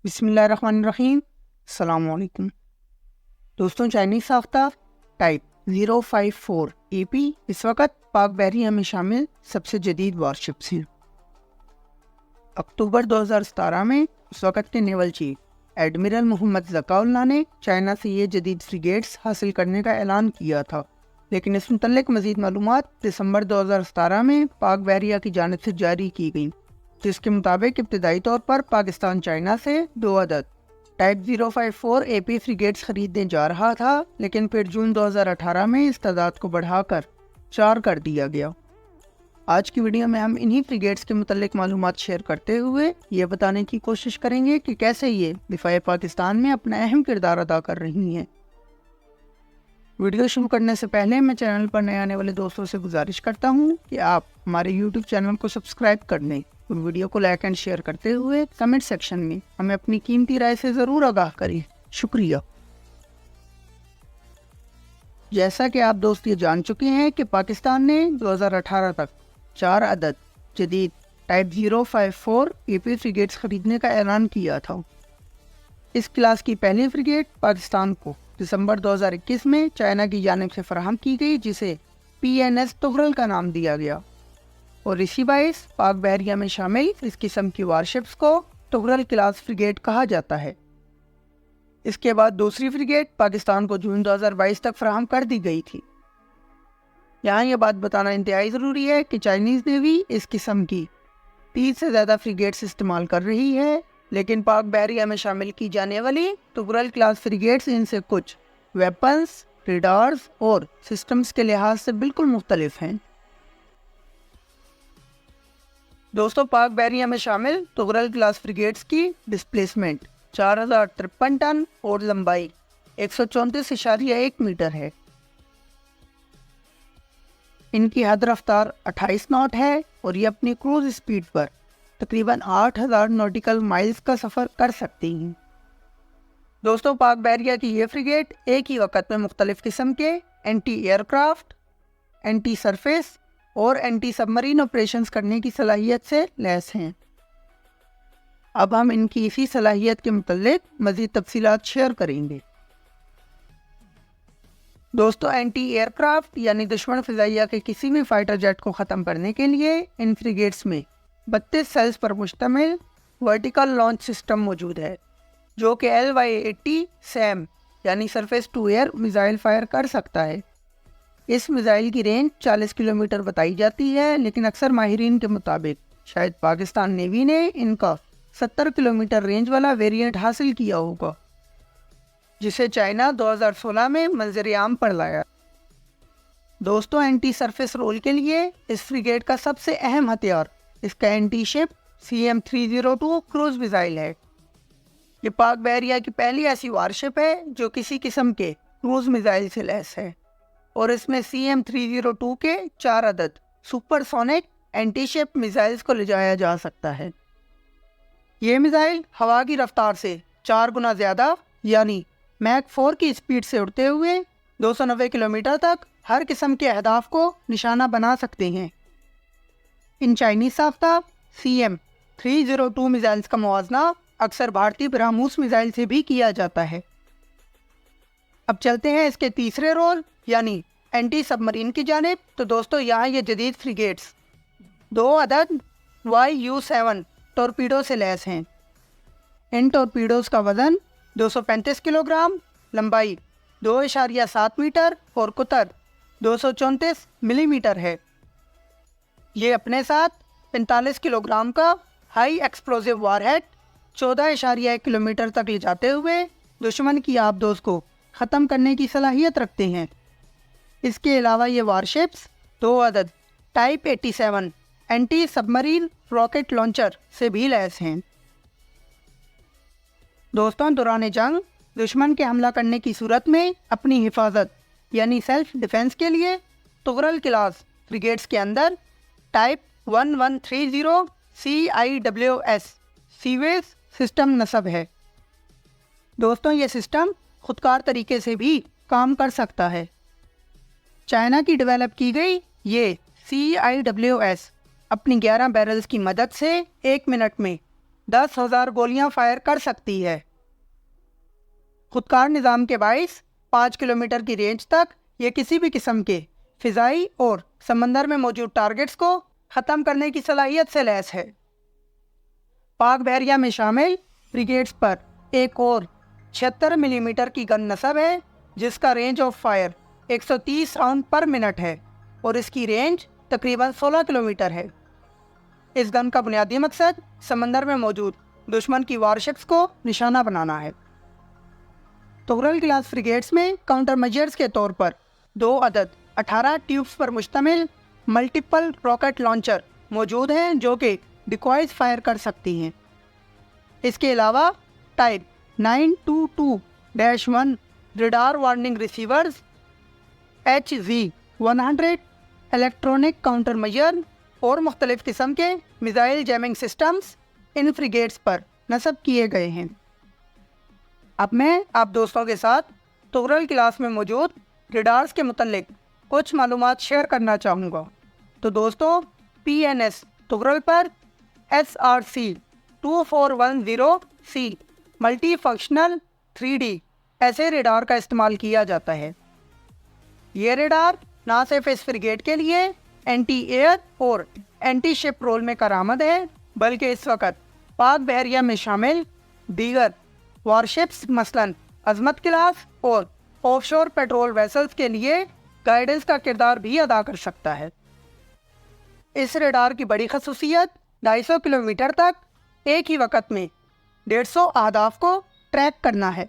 بسم اللہ الرحمن الرحیم۔ السلام علیکم دوستوں، چائنیز ساختہ ٹائپ 054 اے پی اس وقت پاک بحریہ میں شامل سب سے جدید وارشپس ہیں۔ اکتوبر 2017 میں اس وقت کے نیول چیف ایڈمرل محمد ذکاء اللہ نے چائنا سے یہ جدید فریگیٹس حاصل کرنے کا اعلان کیا تھا، لیکن اس متعلق مزید معلومات دسمبر 2017 میں پاک بحریہ کی جانب سے جاری کی گئیں، جس کے مطابق ابتدائی طور پر پاکستان چائنا سے 2 عدد ٹائپ 054 اے پی فریگیٹس خریدنے جا رہا تھا، لیکن پھر جون 2018 میں اس تعداد کو بڑھا کر 4 کر دیا گیا۔ آج کی ویڈیو میں ہم انہی فریگیٹس کے متعلق معلومات شیئر کرتے ہوئے یہ بتانے کی کوشش کریں گے کہ کیسے یہ دفاع پاکستان میں اپنا اہم کردار ادا کر رہی ہیں۔ ویڈیو شروع کرنے سے پہلے میں چینل پر نئے آنے والے دوستوں سے گزارش کرتا ہوں کہ آپ ہمارے یوٹیوب چینل کو سبسکرائب کر لیں اور ویڈیو کو لائک اینڈ شیئر کرتے ہوئے کمنٹ سیکشن میں ہمیں اپنی قیمتی رائے سے ضرور آگاہ کریں۔ شکریہ۔ جیسا کہ آپ دوست یہ جان چکے ہیں کہ پاکستان نے 2018 تک 4 عدد جدید ٹائپ 054 اے پی فریگیٹس خریدنے کا اعلان کیا تھا۔ اس کلاس کی پہلی فریگیٹ پاکستان کو دسمبر 2021 میں چائنا کی جانب سے فراہم کی گئی، جسے PNS تغرل کا نام دیا گیا، اور اسی باعث پاک بحریہ میں شامل اس قسم کی وارشپس کو تغرل کلاس فریگیٹ کہا جاتا ہے۔ اس کے بعد دوسری فریگیٹ پاکستان کو جون 2022 تک فراہم کر دی گئی تھی۔ یہاں یہ بات بتانا انتہائی ضروری ہے کہ چائنیز نیوی اس قسم کی 30 سے زیادہ فریگیٹس استعمال کر رہی ہے، لیکن پاک بحریہ میں شامل کی جانے والی تغرل کلاس فریگیٹس ان سے کچھ ویپنز، ریڈارز اور سسٹمز کے لحاظ سے بالکل مختلف ہیں۔ دوستوں، پاک بحریہ میں شامل تغرل کلاس فریگیٹس کی ڈسپلیسمنٹ 4053 ٹن اور لمبائی 134.1 میٹر ہے۔ ان کی حد رفتار 28 ناٹ ہے اور یہ اپنی کروز اسپیڈ پر تقریباً 8000 نوٹیکل مائلز کا سفر کر سکتی ہیں۔ دوستوں، پاک بحریہ کی یہ فریگیٹ ایک ہی وقت میں مختلف قسم کے anti aircraft, anti surface اور اینٹی سب مرین آپریشنز کرنے کی صلاحیت سے لیس ہیں۔ اب ہم ان کی اسی صلاحیت کے متعلق مزید تفصیلات شیئر کریں گے۔ دوستوں، اینٹی ایئر کرافٹ یعنی دشمن فضائیہ کے کسی بھی فائٹر جیٹ کو ختم کرنے کے لیے ان فریگیٹس میں 32 سیلز پر مشتمل ورٹیکل لانچ سسٹم موجود ہے، جو کہ LY-80 سیم یعنی surface to air missile fire کر سکتا ہے۔ اس میزائل کی رینج 40 کلومیٹر بتائی جاتی ہے، لیکن اکثر ماہرین کے مطابق شاید پاکستان نیوی نے ان کا 70 کلومیٹر رینج والا ویریئنٹ حاصل کیا ہوگا، جسے چائنا 2016 میں منظر عام پر لایا۔ دوستوں، اینٹی سرفیس رول کے لیے اس فریگیٹ کا سب سے اہم ہتھیار اس کا اینٹی شپ CM-302 کروز میزائل ہے۔ یہ پاک بحریہ کی پہلی ایسی وارشپ ہے جو کسی قسم کے کروز میزائل سے لیس ہے، اور اس میں CM-302 کے 4 عدد سپر سونک اینٹی شپ میزائلز کو لے جایا جا سکتا ہے۔ یہ میزائل ہوا کی رفتار سے 4 گنا زیادہ یعنی میک 4 کی اسپیڈ سے اڑتے ہوئے 290 کلومیٹر تک ہر قسم کے اہداف کو نشانہ بنا سکتے ہیں۔ ان چائنیز ساختہ CM-302 میزائلز کا موازنہ اکثر بھارتی برہموس میزائل سے بھی کیا جاتا ہے۔ اب چلتے ہیں اس کے تیسرے رول یعنی اینٹی سب مرین کی جانب۔ تو دوستوں، یہاں یہ جدید فریگیٹس 2 عدد YU-7 ٹورپیڈو سے لیس ہیں۔ ان ٹورپیڈوز کا وزن 235 کلو گرام، لمبائی 2.7 میٹر اور قطر 234 ملی میٹر ہے۔ یہ اپنے ساتھ 45 کلو گرام کا high explosive war had 14.1 kilometre تک لے جاتے ہوئے دشمن کی آبدوز کو ختم کرنے کی صلاحیت رکھتے ہیں۔ اس کے علاوہ یہ وارشپس 2 عدد ٹائپ 87 اینٹی سب مرین راکٹ لانچر سے بھی لیس ہیں۔ دوستوں، دوران جنگ دشمن کے حملہ کرنے کی صورت میں اپنی حفاظت یعنی سیلف ڈیفنس کے لیے تغرل کلاس فریگیٹس کے اندر ٹائپ 1130 CIWS سیویز سسٹم نصب ہے۔ دوستوں، یہ سسٹم خودکار طریقے سے بھی کام کر سکتا ہے۔ چائنا کی ڈیولپ کی گئی یہ CIWS اپنی 11 بیرلز کی مدد سے 1 منٹ میں 10,000 گولیاں فائر کر سکتی ہے۔ خودکار نظام کے باعث 5 کلومیٹر کی رینج تک یہ کسی بھی قسم کے فضائی اور سمندر میں موجود ٹارگٹس کو ختم کرنے کی صلاحیت سے لیس ہے۔ پاک بحریہ میں شامل فریگیٹس پر ایک اور 76 ملی میٹر کی گن نصب ہے جس کا range of fire 130 round per minute ہے اور اس کی رینج تقریباً 16 کلومیٹر ہے۔ اس گن کا بنیادی مقصد سمندر میں موجود دشمن کی وارشپس کو نشانہ بنانا ہے۔ تغرل کلاس فریگیٹس میں کاؤنٹر میجرز کے طور پر 2 عدد 18 ٹیوبز پر مشتمل ملٹیپل راکٹ لانچر موجود ہیں جو کہ ڈیکوائز فائر کر سکتی ہیں۔ اس کے علاوہ type 922-1 radar warning receivers, HZ-100 electronic counter measure اور مختلف قسم کے میزائل جیمنگ سسٹمز ان فریگیٹس پر نصب کیے گئے ہیں۔ اب میں آپ دوستوں کے ساتھ تغرل کلاس میں موجود ریڈارز کے متعلق کچھ معلومات شیئر کرنا چاہوں گا۔ تو دوستوں، PNS تغرل پر SRC-2410C ملٹی فنکشنل 3D ایسے ریڈار کا استعمال کیا جاتا ہے۔ یہ ریڈار نہ صرف اس فریگیٹ کے لیے اینٹی ایئر اور اینٹی شپ رول میں کارآمد ہے بلکہ اس وقت پاک بحریہ میں شامل دیگر وارشپس مثلاً عظمت کلاس اور آف شور پیٹرول ویسلز کے لیے گائیڈنس کا کردار بھی ادا کر سکتا ہے۔ اس ریڈار کی بڑی خصوصیت 250 کلومیٹر تک ایک ہی وقت میں 150 اہداف کو ٹریک کرنا ہے۔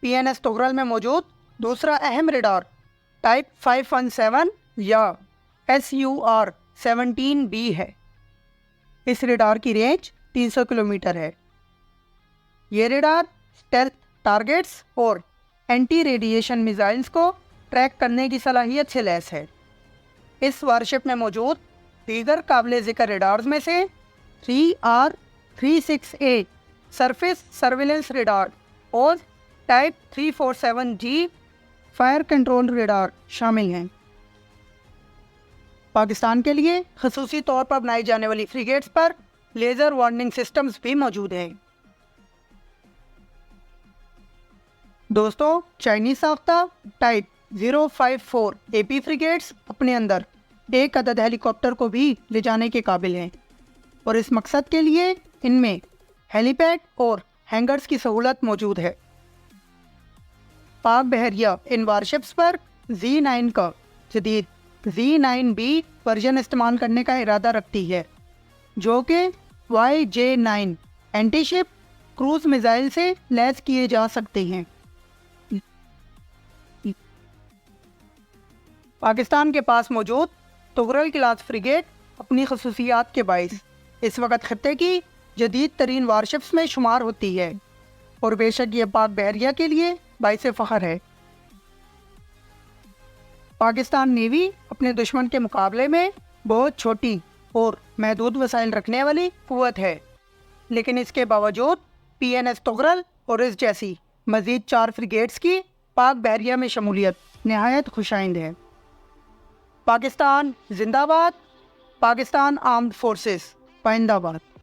PNS تغرل میں موجود دوسرا اہم ریڈار ٹائپ 517 یا SUR-17B ہے۔ اس ریڈار کی رینج 300 کلومیٹر ہے۔ یہ ریڈار اسٹیلتھ ٹارگٹس اور اینٹی ریڈیشن میزائلز کو ٹریک کرنے کی صلاحیت سے لیس ہے۔ اس وارشپ میں موجود دیگر قابل ذکر ریڈارز میں سے 3R-368 سرفیس سرویلنس ریڈار اور type 347G fire control radar شامل ہیں۔ پاکستان کے لیے خصوصی طور پر بنائی جانے والی فریگیٹس پر لیزر وارننگ سسٹمز بھی موجود ہیں۔ دوستوں، چائنیز ساختہ ٹائپ 054 AP فریگیٹس اپنے اندر ایک عدد ہیلی کاپٹر کو بھی لے جانے کے قابل ہیں اور اس مقصد کے لیے ان میں ہیلی پیڈ اور ہینگرز کی سہولت موجود ہے۔ پاک بحریہ ان وارشپس پر Z-9 کا جدید Z-9B ورژن استعمال کرنے کا ارادہ رکھتی ہے جو کہ YJ-9 اینٹی شپ کروز میزائل سے لیس کیے جا سکتے ہیں۔ پاکستان کے پاس موجود تغرل کلاس فریگیٹ اپنی خصوصیات کے باعث اس وقت خطے کی جدید ترین وارشپس میں شمار ہوتی ہے اور بے شک یہ پاک بحریہ کے لیے باعث فخر ہے۔ پاکستان نیوی اپنے دشمن کے مقابلے میں بہت چھوٹی اور محدود وسائل رکھنے والی قوت ہے، لیکن اس کے باوجود PNS تغرل اور اس جیسی مزید 4 فریگیٹس کی پاک بحریہ میں شمولیت نہایت خوشائند ہے۔ پاکستان زندہ باد، پاکستان آرمڈ فورسز پائندہ باد۔